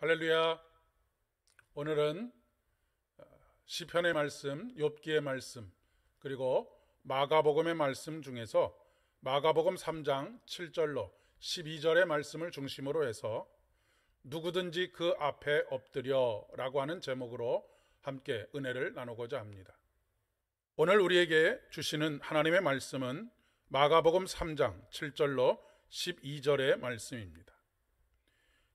할렐루야. 오늘은 시편의 말씀, 욥기의 말씀, 그리고 마가복음의 말씀 중에서 마가복음 3장 7절로 12절의 말씀을 중심으로 해서 누구든지 그 앞에 엎드려 라고 하는 제목으로 함께 은혜를 나누고자 합니다. 오늘 우리에게 주시는 하나님의 말씀은 마가복음 3장 7절로 12절의 말씀입니다.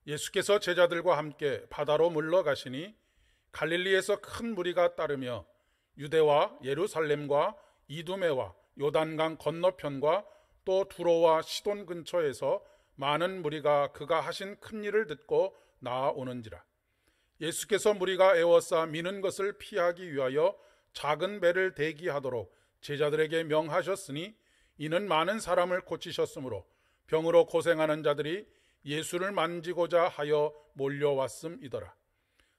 예수께서 제자들과 함께 바다로 물러가시니 갈릴리에서 큰 무리가 따르며 유대와 예루살렘과 이두메와 요단강 건너편과 또 두로와 시돈 근처에서 많은 무리가 그가 하신 큰 일을 듣고 나아오는지라. 예수께서 무리가 애워싸 미는 것을 피하기 위하여 작은 배를 대기하도록 제자들에게 명하셨으니 이는 많은 사람을 고치셨으므로 병으로 고생하는 자들이 예수를 만지고자 하여 몰려왔음이더라.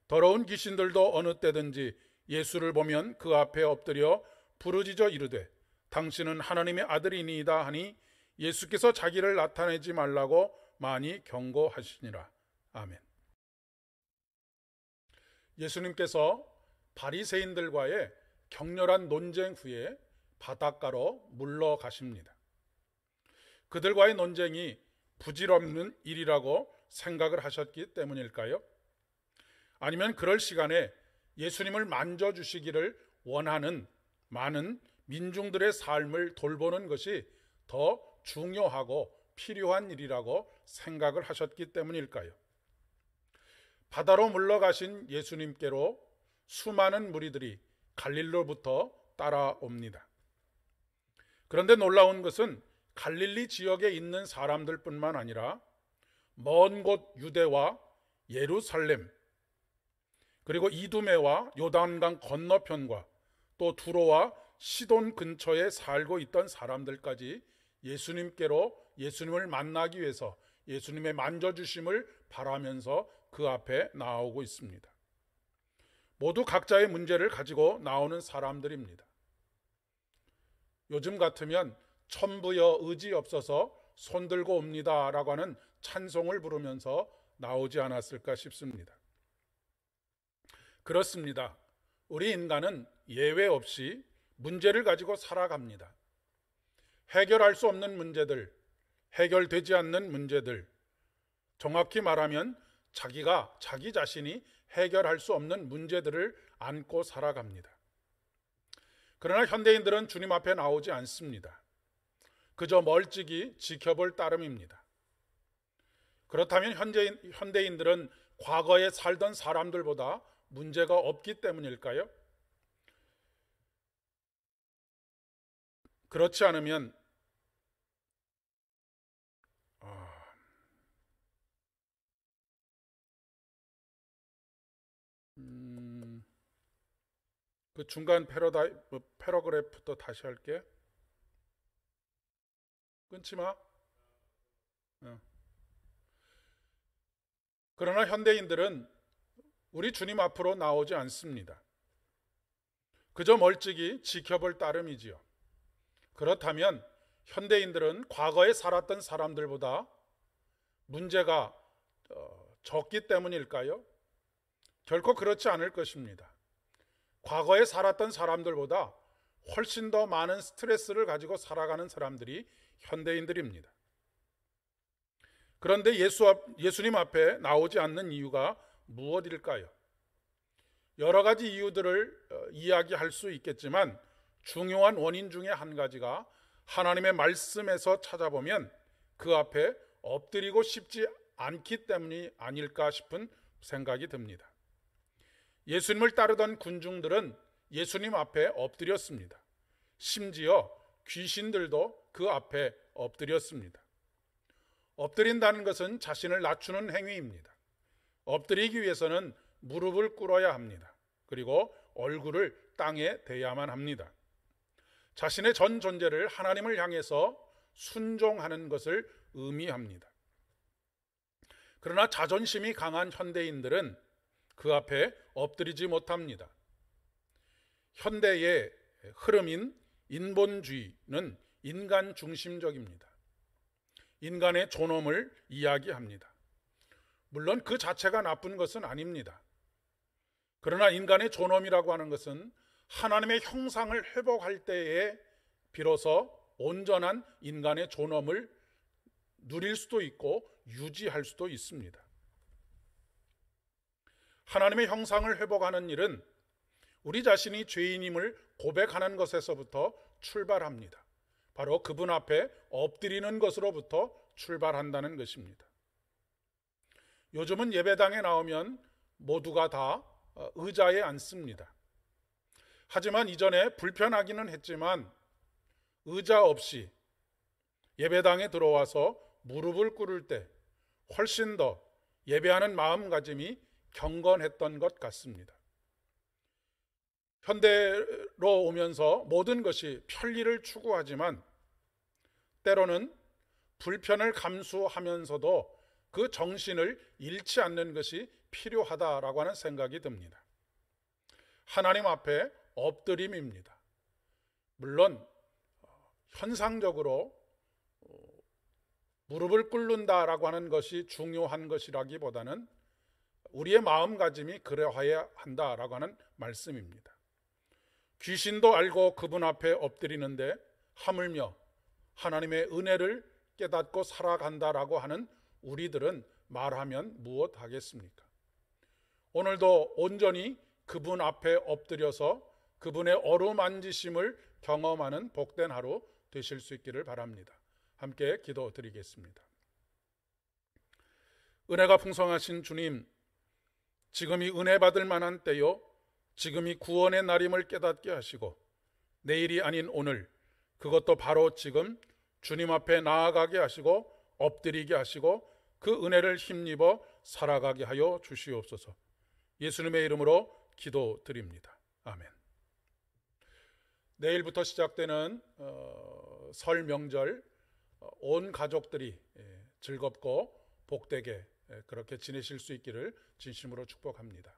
더러운 귀신들도 어느 때든지 예수를 보면 그 앞에 엎드려 부르짖어 이르되 당신은 하나님의 아들이니이다 하니 예수께서 자기를 나타내지 말라고 많이 경고하시니라. 아멘. 예수님께서 바리새인들과의 격렬한 논쟁 후에 바닷가로 물러가십니다. 그들과의 논쟁이 부질없는 일이라고 생각을 하셨기 때문일까요? 아니면 그럴 시간에 예수님을 만져주시기를 원하는 많은 민중들의 삶을 돌보는 것이 더 중요하고 필요한 일이라고 생각을 하셨기 때문일까요? 바다로 물러가신 예수님께로 수많은 무리들이 갈릴리로부터 따라옵니다. 그런데 놀라운 것은 갈릴리 지역에 있는 사람들뿐만 아니라 먼 곳 유대와 예루살렘, 그리고 이두메와 요단강 건너편과 또 두로와 시돈 근처에 살고 있던 사람들까지 예수님께로 예수님을 만나기 위해서 예수님의 만져주심을 바라면서 그 앞에 나오고 있습니다. 모두 각자의 문제를 가지고 나오는 사람들입니다. 요즘 같으면 천부여 의지 없어서 손들고 옵니다 라고 하는 찬송을 부르면서 나오지 않았을까 싶습니다. 그렇습니다. 우리 인간은 예외 없이 문제를 가지고 살아갑니다. 해결할 수 없는 문제들, 해결되지 않는 문제들, 정확히 말하면 자기 자신이 해결할 수 없는 문제들을 안고 살아갑니다. 그러나 현대인들은 주님 앞에 나오지 않습니다. 그저 멀찍이 지켜볼 따름입니다. 그렇다면 현대인들은 과거에 살던 사람들보다 문제가 없기 때문일까요? 그렇지 않으면 그 중간 패러그래프도 다시 할게. 끊지 마. 그러나 현대인들은 우리 주님 앞으로 나오지 않습니다. 그저 멀찍이 지켜볼 따름이지요. 그렇다면 현대인들은 과거에 살았던 사람들보다 문제가 적기 때문일까요? 결코 그렇지 않을 것입니다. 과거에 살았던 사람들보다 훨씬 더 많은 스트레스를 가지고 살아가는 사람들이 현대인들입니다. 그런데 예수님 앞에 나오지 않는 이유가 무엇일까요? 여러 가지 이유들을 이야기할 수 있겠지만 중요한 원인 중에 한 가지가 하나님의 말씀에서 찾아보면 그 앞에 엎드리고 싶지 않기 때문이 아닐까 싶은 생각이 듭니다. 예수님을 따르던 군중들은 예수님 앞에 엎드렸습니다. 심지어 귀신들도 그 앞에 엎드렸습니다. 엎드린다는 것은 자신을 낮추는 행위입니다. 엎드리기 위해서는 무릎을 꿇어야 합니다. 그리고 얼굴을 땅에 대야만 합니다. 자신의 전 존재를 하나님을 향해서 순종하는 것을 의미합니다. 그러나 자존심이 강한 현대인들은 그 앞에 엎드리지 못합니다. 현대의 흐름인 인본주의는 인간 중심적입니다. 인간의 존엄을 이야기합니다. 물론 그 자체가 나쁜 것은 아닙니다. 그러나 인간의 존엄이라고 하는 것은 하나님의 형상을 회복할 때에 비로소 온전한 인간의 존엄을 누릴 수도 있고 유지할 수도 있습니다. 하나님의 형상을 회복하는 일은 우리 자신이 죄인임을 고백하는 것에서부터 출발합니다. 바로 그분 앞에 엎드리는 것으로부터 출발한다는 것입니다. 요즘은 예배당에 나오면 모두가 다 의자에 앉습니다. 하지만 이전에 불편하기는 했지만 의자 없이 예배당에 들어와서 무릎을 꿇을 때 훨씬 더 예배하는 마음가짐이 경건했던 것 같습니다. 현대로 오면서 모든 것이 편리를 추구하지만 때로는 불편을 감수하면서도 그 정신을 잃지 않는 것이 필요하다라고 하는 생각이 듭니다. 하나님 앞에 엎드림입니다. 물론 현상적으로 무릎을 꿇는다라고 하는 것이 중요한 것이라기보다는 우리의 마음가짐이 그러해야 한다라고 하는 말씀입니다. 귀신도 알고 그분 앞에 엎드리는데 하물며 하나님의 은혜를 깨닫고 살아간다라고 하는 우리들은 말하면 무엇하겠습니까? 오늘도 온전히 그분 앞에 엎드려서 그분의 어루만지심을 경험하는 복된 하루 되실 수 있기를 바랍니다. 함께 기도드리겠습니다. 은혜가 풍성하신 주님, 지금이 은혜 받을 만한 때요, 지금이 구원의 날임을 깨닫게 하시고 내일이 아닌 오늘, 그것도 바로 지금 주님 앞에 나아가게 하시고 엎드리게 하시고 그 은혜를 힘입어 살아가게 하여 주시옵소서. 예수님의 이름으로 기도드립니다. 아멘. 내일부터 시작되는 설 명절, 온 가족들이 즐겁고 복되게 그렇게 지내실 수 있기를 진심으로 축복합니다.